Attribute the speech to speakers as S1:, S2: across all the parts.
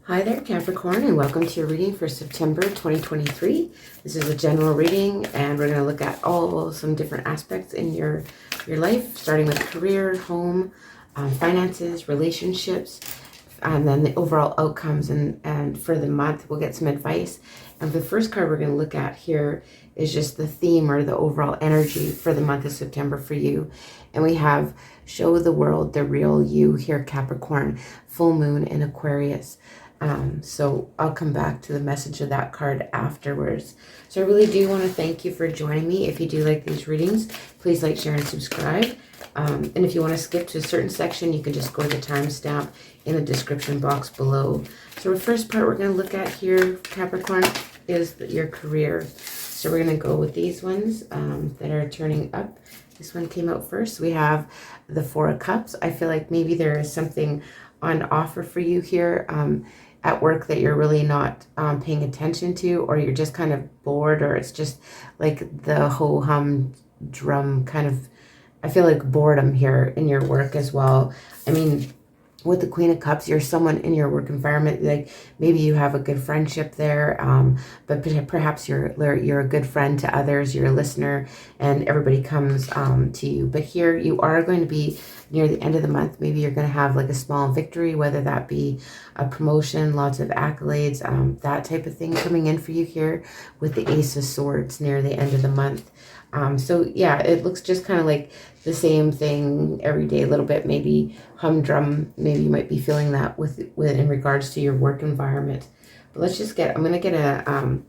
S1: Hi there, Capricorn, and welcome to your reading for September 2023. This is a general reading, and we're going to look at some different aspects in your life, starting with career, home, finances, relationships, and then the overall outcomes. And for the month, we'll get some advice. And the first card we're going to look at here is just the theme or the overall energy for the month of September for you. And we have show the world the real you here, Capricorn, full moon in Aquarius. So I'll come back to the message of that card afterwards. So I really do want to thank you for joining me. If you do like these readings, please like, share, and subscribe. And if you want to skip to a certain section, you can just go to the timestamp in the description box below. So the first part we're going to look at here, Capricorn, is your career. So we're going to go with these ones that are turning up. This one came out first. We have the Four of Cups. I feel like maybe there is something on offer for you here at work that you're really not paying attention to, or you're just kind of bored, or it's just like the ho-hum drum kind of, I feel like boredom here in your work as well. I mean, with the Queen of Cups, you're someone in your work environment, like maybe you have a good friendship there, but perhaps you're a good friend to others, you're a listener, and everybody comes to you. But here you are going to be near the end of the month. Maybe you're going to have like a small victory, whether that be a promotion, lots of accolades, that type of thing coming in for you here with the Ace of Swords near the end of the month. So yeah, it looks just kind of like the same thing every day a little bit, maybe humdrum. Maybe you might be feeling that with in regards to your work environment. But let's just I'm going to get a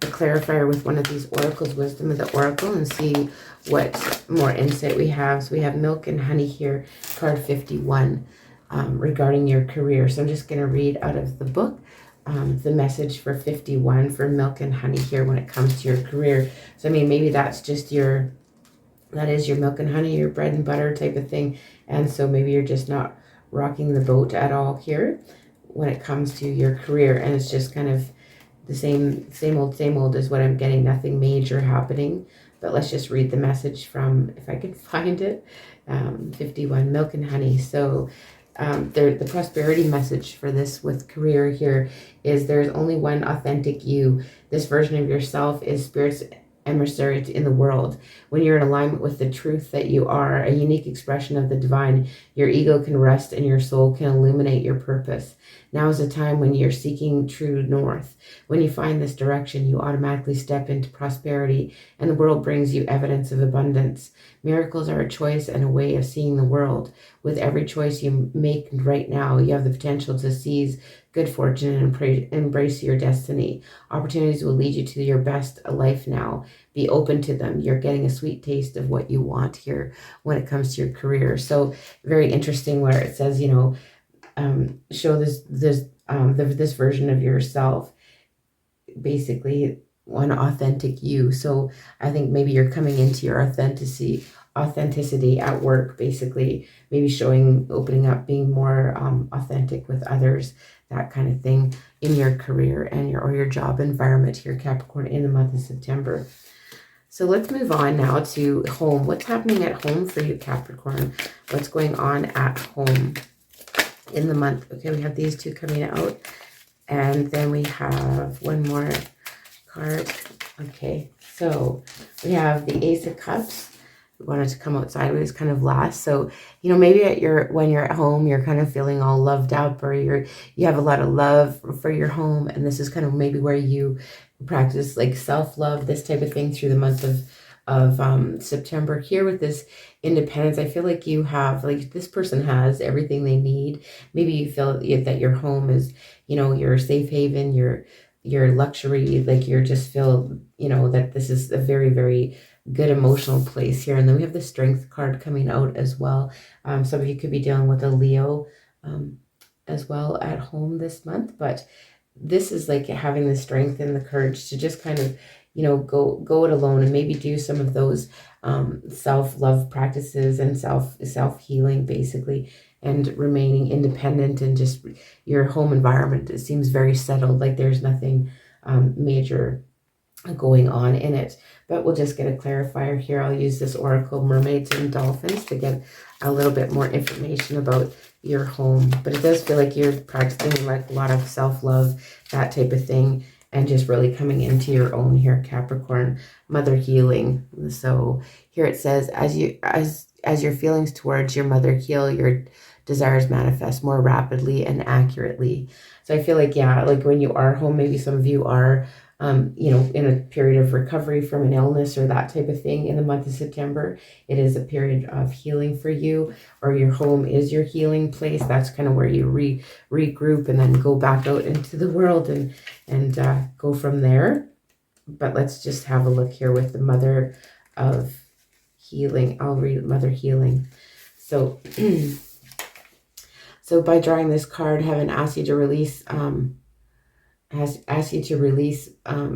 S1: clarifier with one of these oracles, Wisdom of the Oracle, and see what more insight we have. So we have Milk and Honey here, card 51, regarding your career. So I'm just going to read out of the book the message for 51 for Milk and Honey here when it comes to your career. So I mean, maybe that's just that is your milk and honey, your bread and butter type of thing. And so maybe you're just not rocking the boat at all here when it comes to your career. And it's just kind of the same old is what I'm getting. Nothing major happening. But let's just read the message from, if I can find it, 51, Milk and Honey. So the prosperity message for this with career here is there's only one authentic you. This version of yourself is Spirit's emissary in the world. When you're in alignment with the truth that you are, a unique expression of the divine, your ego can rest and your soul can illuminate your purpose. Now is a time when you're seeking true north. When you find this direction, you automatically step into prosperity, and the world brings you evidence of abundance. Miracles are a choice and a way of seeing the world. With every choice you make right now, you have the potential to seize good fortune and embrace your destiny. Opportunities will lead you to your best life now. Be open to them. You're getting a sweet taste of what you want here when it comes to your career. So very interesting where it says, you know, show this version of yourself, basically one authentic you. So I think maybe you're coming into your authenticity at work, basically, maybe opening up, being more authentic with others, that kind of thing in your career and your job environment here, Capricorn, in the month of September. So let's move on now to home. What's happening at home for you, Capricorn? What's going on at home in the month? Okay, we have these two coming out, and then we have one more card. Okay, so we have the Ace of Cups. We wanted to come out sideways kind of last. So, you know, maybe when you're at home, you're kind of feeling all loved up, or you have a lot of love for your home, and this is kind of maybe where you practice like self-love, this type of thing through the month of September. Here with this independence, I feel like you have, like, this person has everything they need. Maybe you feel that your home is, you know, your safe haven, your luxury, like you're just feel, you know, that this is a very, very good emotional place here. And then we have the Strength card coming out as well. Some of you could be dealing with a Leo as well at home this month, but this is like having the strength and the courage to just kind of, you know, go it alone and maybe do some of those self-love practices and self-healing, basically, and remaining independent. And just your home environment, it seems very settled, like there's nothing major going on in it. But we'll just get a clarifier here. I'll use this Oracle Mermaids and Dolphins to get a little bit more information about your home. But it does feel like you're practicing like a lot of self-love, that type of thing, and just really coming into your own here, Capricorn. Mother healing. So here it says, as your feelings towards your mother heal, your desires manifest more rapidly and accurately. So I feel like, yeah, like when you are home, maybe some of you are you know, in a period of recovery from an illness or that type of thing in the month of September. It is a period of healing for you, or your home is your healing place. That's kind of where you regroup and then go back out into the world and go from there. But let's just have a look here with the Mother of Healing. I'll read Mother Healing. So, so by drawing this card, Heaven asks you to release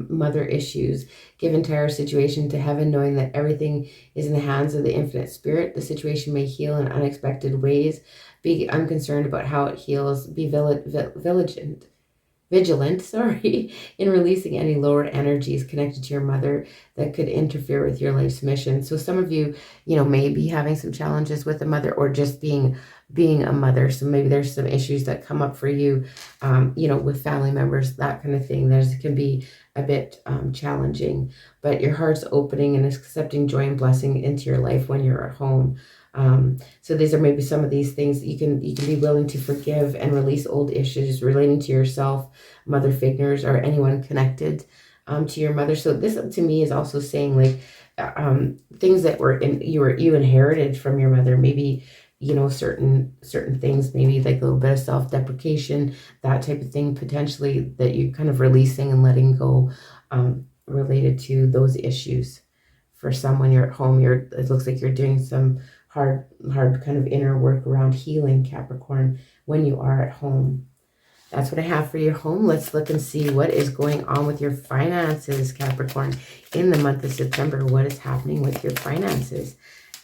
S1: mother issues. Give entire situation to Heaven, knowing that everything is in the hands of the infinite spirit. The situation may heal in unexpected ways. Be unconcerned about how it heals. Be vigilant, sorry, in releasing any lower energies connected to your mother that could interfere with your life's mission. So some of you, you know, may be having some challenges with a mother, or just being a mother. So maybe there's some issues that come up for you, you know, with family members, that kind of thing. Can be a bit challenging, but your heart's opening and accepting joy and blessing into your life when you're at home. So these are maybe some of these things you can be willing to forgive and release old issues relating to yourself, mother figures, or anyone connected to your mother. So this to me is also saying like things that you inherited from your mother. Maybe, you know, certain things, maybe like a little bit of self-deprecation, that type of thing, potentially, that you're kind of releasing and letting go related to those issues. For some, when you're at home, it looks like you're doing some hard kind of inner work around healing, Capricorn, when you are at home. That's what I have for your home. Let's look and see what is going on with your finances, Capricorn, in the month of September. What is happening with your finances?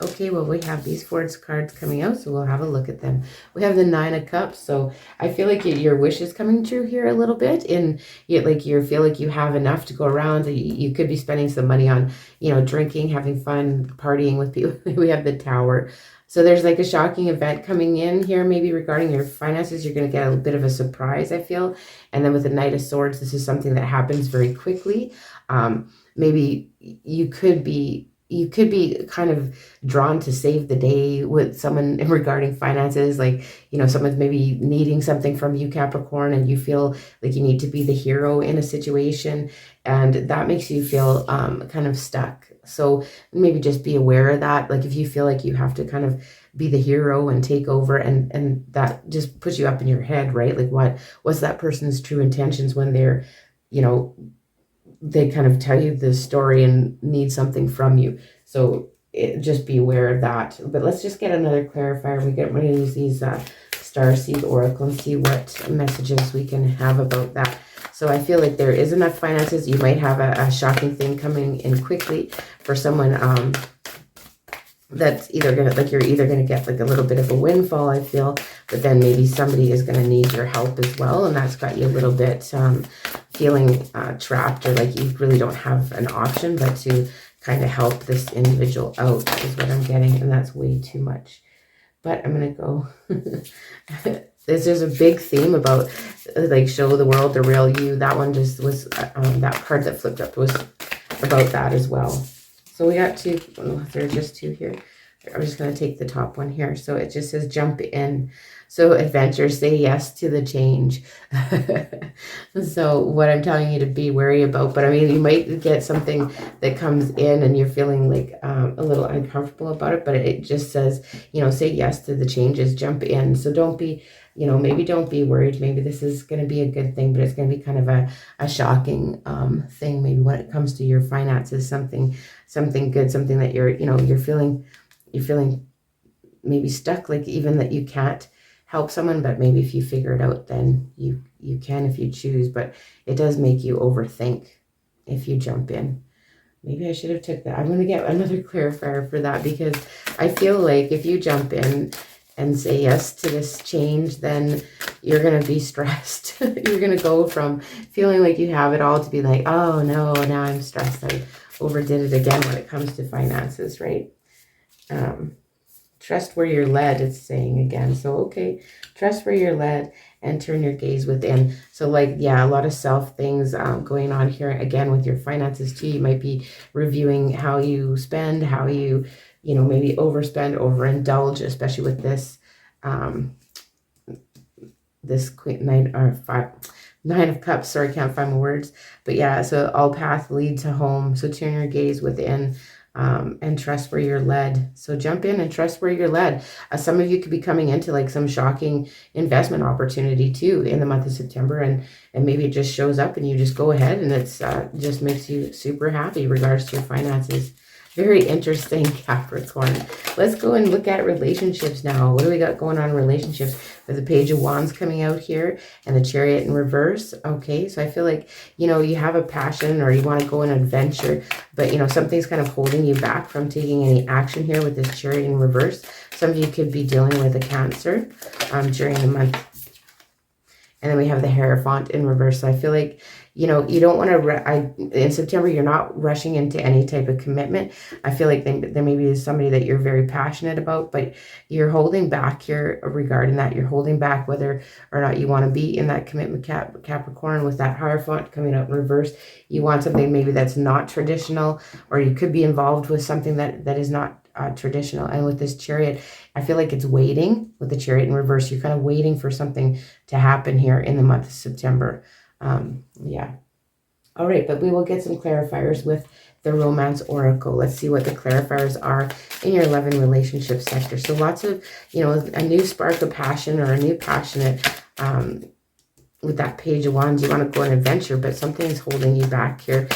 S1: Okay, well, we have these 4 cards coming out, so we'll have a look at them. We have the 9 of Cups, so I feel like your wish is coming true here a little bit. You feel like you have enough to go around. You could be spending some money on, you know, drinking, having fun, partying with people. We have the Tower. So there's like a shocking event coming in here, maybe regarding your finances. You're going to get a bit of a surprise, I feel. And then with the Knight of Swords, this is something that happens very quickly. Maybe you could be kind of drawn to save the day with someone regarding finances. Like, you know, someone's maybe needing something from you, Capricorn, and you feel like you need to be the hero in a situation, and that makes you feel kind of stuck. So maybe just be aware of that. Like if you feel like you have to kind of be the hero and take over, and that just puts you up in your head, right? Like what's that person's true intentions when they're, you know, they kind of tell you the story and need something from you. So just be aware of that. But let's just get another clarifier. We're going to use these Starseed Oracle and see what messages we can have about that. So I feel like there is enough finances. You might have a shocking thing coming in quickly for someone that's either going to, like, you're either going to get like a little bit of a windfall, I feel, but then maybe somebody is going to need your help as well. And that's got you a little bit feeling trapped, or like you really don't have an option but to kind of help this individual out, is what I'm getting. And that's way too much. But I'm going to go. There's a big theme about like show the world the real you. That one just was, that card that flipped up was about that as well. So we got 2, there are just 2 here. I'm just going to take the top one here. So it just says jump in. So adventure, say yes to the change. So what I'm telling you to be wary about, but I mean, you might get something that comes in and you're feeling like a little uncomfortable about it, but it just says, you know, say yes to the changes, jump in. So don't be, you know, maybe don't be worried. Maybe this is going to be a good thing, but it's going to be kind of a shocking thing. Maybe when it comes to your finances, something good, something that you're, you know, you're feeling maybe stuck, like even that you can't help someone, but maybe if you figure it out, then you can if you choose. But it does make you overthink if you jump in. Maybe I should have took that. I'm going to get another clarifier for that, because I feel like if you jump in, and say yes to this change, then you're going to be stressed. You're going to go from feeling like you have it all to be like, oh no, now I'm stressed. I overdid it again when it comes to finances, right? Trust where you're led, it's saying again. So, okay, trust where you're led and turn your gaze within. So like, yeah, a lot of self things going on here again with your finances too. You might be reviewing how you spend, how you maybe overspend, overindulge, especially with this, this Nine of Cups. Sorry, can't find my words. But yeah, so all paths lead to home. So turn your gaze within. And trust where you're led. So jump in and trust where you're led. Some of you could be coming into like some shocking investment opportunity too in the month of September, and maybe it just shows up and you just go ahead and it's just makes you super happy regards to your finances. Very interesting, Capricorn. Let's go and look at relationships now. What do we got going on in relationships? There's a Page of Wands coming out here and the Chariot in reverse. Okay, so I feel like, you have a passion or you want to go on an adventure, but, something's kind of holding you back from taking any action here with this Chariot in reverse. Some of you could be dealing with a Cancer during the month. And then we have the Hierophant in reverse. So I feel like, you don't want to, in September, you're not rushing into any type of commitment. I feel like there maybe is somebody that you're very passionate about, but you're holding back here regarding that. You're holding back whether or not you want to be in that commitment, Capricorn, with that Hierophant coming out in reverse. You want something maybe that's not traditional, or you could be involved with something that is not traditional. And with this Chariot, I feel like it's waiting. With the Chariot in reverse, you're kind of waiting for something to happen here in the month of September. Yeah. All right, but we will get some clarifiers with the Romance Oracle. Let's see what the clarifiers are in your love and relationship sector. So lots of, a new spark of passion or a new passionate, with that Page of Wands, you want to go on an adventure, but something's holding you back here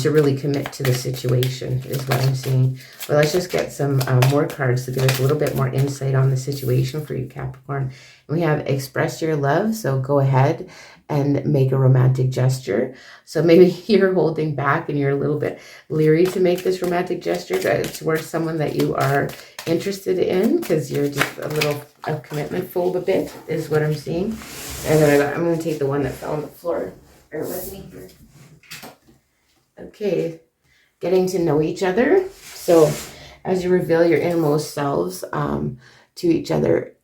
S1: to really commit to the situation is what I'm seeing. But let's just get some more cards to give us a little bit more insight on the situation for you, Capricorn. We have Express Your Love, so go ahead and make a romantic gesture. So maybe you're holding back and you're a little bit leery to make this romantic gesture towards someone that you are interested in, because you're just a little of commitment full a bit is what I'm seeing. And then I'm going to take the one that fell on the floor. Bear with me here. Okay, getting to know each other. So as you reveal your innermost selves to each other,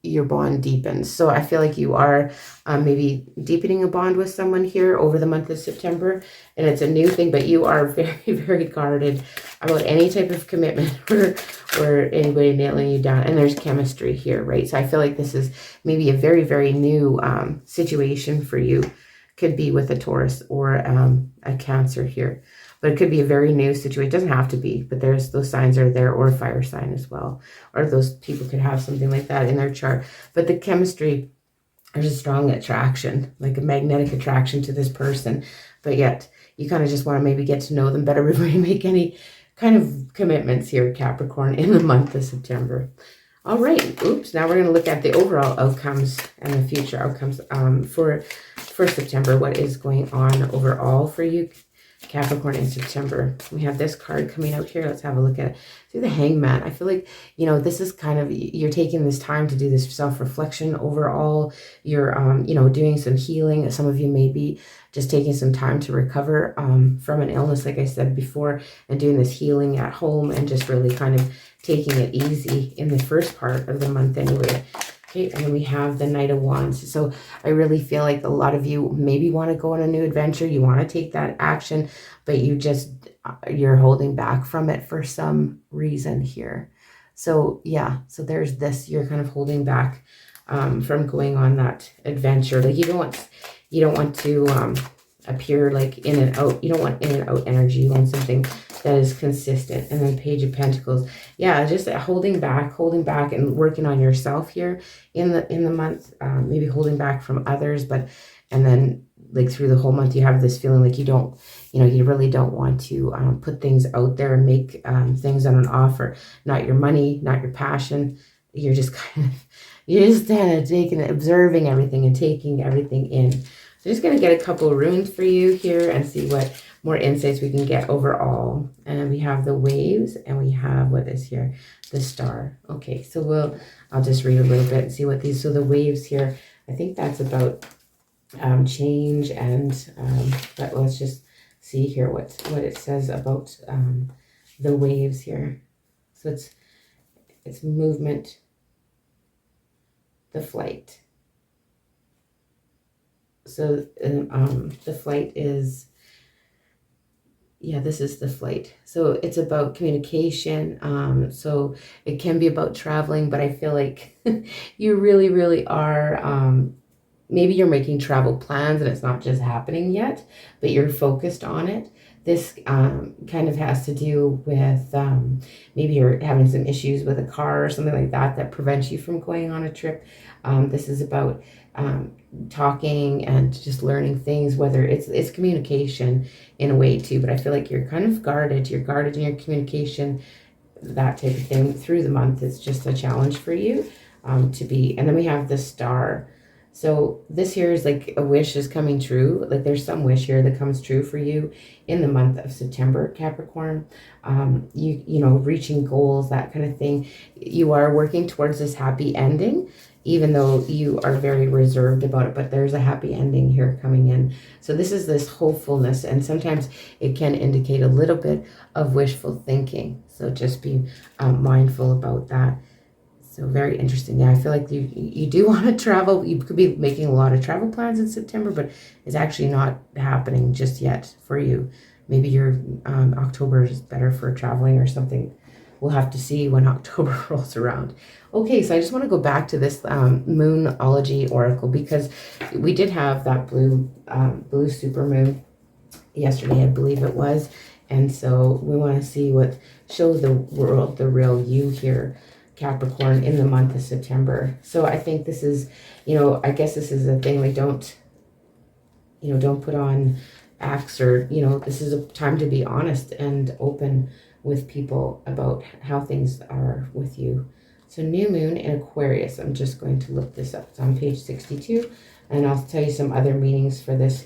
S1: your bond deepens. So I feel like you are maybe deepening a bond with someone here over the month of September, and it's a new thing, but you are very, very guarded about any type of commitment or anybody nailing you down. And there's chemistry here, right? So I feel like this is maybe a very, very new situation for you. Could be with a Taurus or a Cancer here. But it could be a very new situation. It doesn't have to be, but there's those signs are there, or a fire sign as well. Or those people could have something like that in their chart. But the chemistry, there's a strong attraction, like a magnetic attraction to this person. But yet, you kind of just want to maybe get to know them better before you make any kind of commitments here, Capricorn, in the month of September. All right. Oops. Now we're going to look at the overall outcomes and the future outcomes for September. What is going on overall for you, Capricorn, in September? We have this card coming out here. Let's have a look at it. See the Hangman. I feel like, this is kind of, you're taking this time to do this self-reflection overall. You're, doing some healing. Some of you may be just taking some time to recover from an illness, like I said before, and doing this healing at home and just really kind of taking it easy in the first part of the month anyway. Okay, and then we have the Knight of Wands. So I really feel like a lot of you maybe want to go on a new adventure. You want to take that action, but you're holding back from it for some reason here. So yeah, so there's this, you're kind of holding back from going on that adventure. Like you don't want to appear like in and out. You don't want in and out energy. You want something that is consistent. And then Page of Pentacles. Yeah, just holding back and working on yourself here in the month. Maybe holding back from others, and then like through the whole month you have this feeling like you really don't want to put things out there and make things on an offer. Not your money, not your passion. You're just kind of taking, observing everything and taking everything in. So just going to get a couple runes for you here and see what more insights we can get overall. And we have the waves and we have what is here, the star. Okay, so I'll just read a little bit and see what these, so the waves here, I think that's about change and, but let's just see here what it says about the waves here. So it's movement, the flight. So the flight is, yeah, this is the flight. So it's about communication. So it can be about traveling, but I feel like you really, really are, maybe you're making travel plans and it's not just happening yet, but you're focused on it. This kind of has to do with maybe you're having some issues with a car or something like that that prevents you from going on a trip. This is about talking and just learning things, whether it's communication in a way too, but I feel like you're kind of guarded. You're guarded in your communication, that type of thing through the month. It's just a challenge for you to be. And then we have the star. So this here is like a wish is coming true. Like there's some wish here that comes true for you in the month of September, Capricorn. You know, reaching goals, that kind of thing. You are working towards this happy ending, even though you are very reserved about it, but there's a happy ending here coming in. So this is this hopefulness, and sometimes it can indicate a little bit of wishful thinking. So just be mindful about that. So very interesting. Yeah, I feel like you do want to travel. You could be making a lot of travel plans in September, but it's actually not happening just yet for you. Maybe your October is better for traveling or something. We'll have to see when October rolls around. Okay, so I just want to go back to this Moonology Oracle, because we did have that blue supermoon yesterday, I believe it was. And so we want to see what shows the world the real you here, Capricorn, in the month of September. So I think this is, I guess this is a thing we don't put on acts, or, this is a time to be honest and open with people about how things are with you. So new moon in Aquarius. I'm just going to look this up. It's on page 62, and I'll tell you some other meanings for this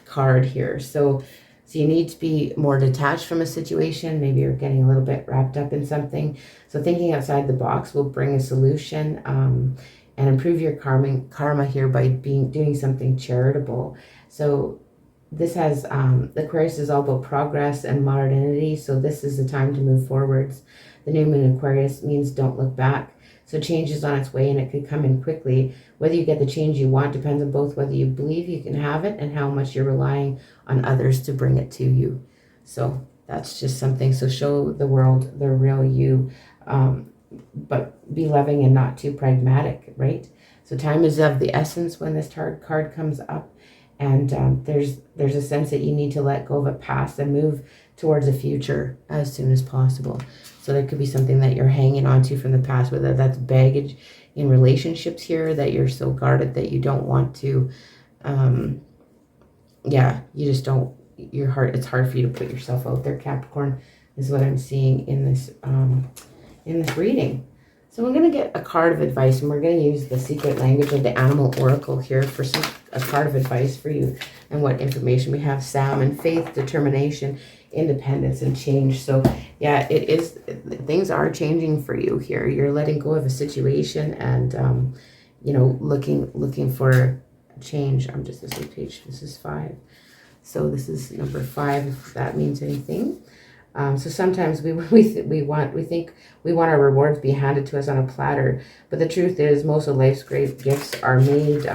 S1: card here. So you need to be more detached from a situation. Maybe you're getting a little bit wrapped up in something. So thinking outside the box will bring a solution and improve your karma here by doing something charitable. So this has, Aquarius is all about progress and modernity. So this is the time to move forwards. The new moon in Aquarius means don't look back. So change is on its way, and it could come in quickly. Whether you get the change you want depends on both whether you believe you can have it and how much you're relying on others to bring it to you. So that's just something. So show the world the real you, but be loving and not too pragmatic, right? So time is of the essence when this card comes up. And there's a sense that you need to let go of a past and move towards a future as soon as possible. So there could be something that you're hanging on to from the past, whether that's baggage in relationships here, that you're so guarded that you don't want to, you just don't, it's hard for you to put yourself out there, Capricorn, is what I'm seeing in this reading. So I'm going to get a card of advice, and we're going to use the secret language of the animal oracle here for a card of advice for you and what information we have. Salmon, faith, determination, independence, and change. So yeah, it is, things are changing for you here. You're letting go of a situation and, looking for change. This is page, this is 5. So this is number 5, if that means anything. So sometimes we think we want our rewards be handed to us on a platter, but the truth is most of life's great gifts are made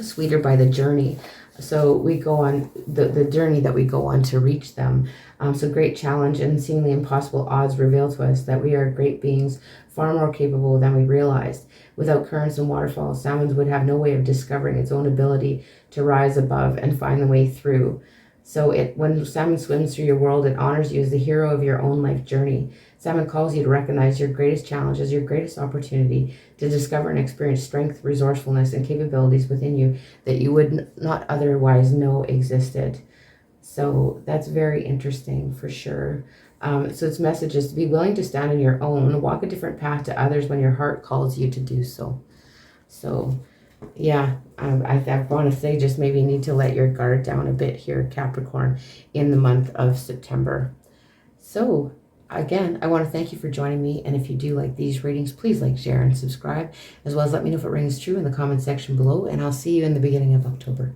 S1: sweeter by the journey. So we go on the journey that we go on to reach them. So great challenge and seemingly impossible odds reveal to us that we are great beings, far more capable than we realized. Without currents and waterfalls, salmon would have no way of discovering its own ability to rise above and find the way through. So when salmon swims through your world, it honors you as the hero of your own life journey. Salmon calls you to recognize your greatest challenge as your greatest opportunity to discover and experience strength, resourcefulness, and capabilities within you that you would not otherwise know existed. So that's very interesting for sure. So its message is to be willing to stand on your own, walk a different path to others when your heart calls you to do so. So Yeah, I want to say just maybe need to let your guard down a bit here, Capricorn, in the month of September. So, again, I want to thank you for joining me. And if you do like these readings, please like, share, and subscribe, as well as let me know if it rings true in the comment section below. And I'll see you in the beginning of October.